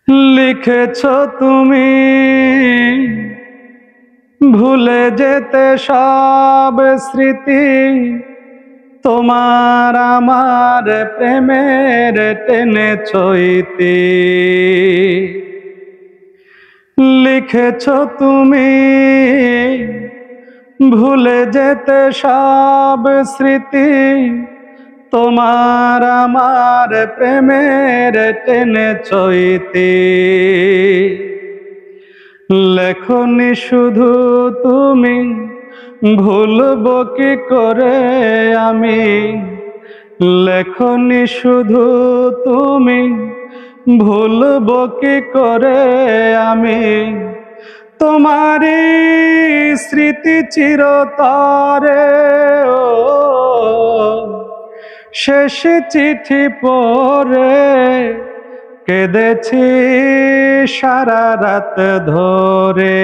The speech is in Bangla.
লিখেছ তুমি ভুলে যেতে সব স্মৃতি, তোমার আমার প্রেমের টেনেছ ইতি। লিখেছ তুমি ভুলে যেতে সব স্মৃতি, তোমার আমার প্রেমের টেনেছ ইতি। লেখনি শুধু তুমি, ভুলবো কি করে আমি। লেখনি শুধু তুমি, ভুলবো কি করে আমি। তোমারই স্মৃতি চিরতরে, শেষ চিঠি পড়ে কেঁদেছি সারা রাত ধরে।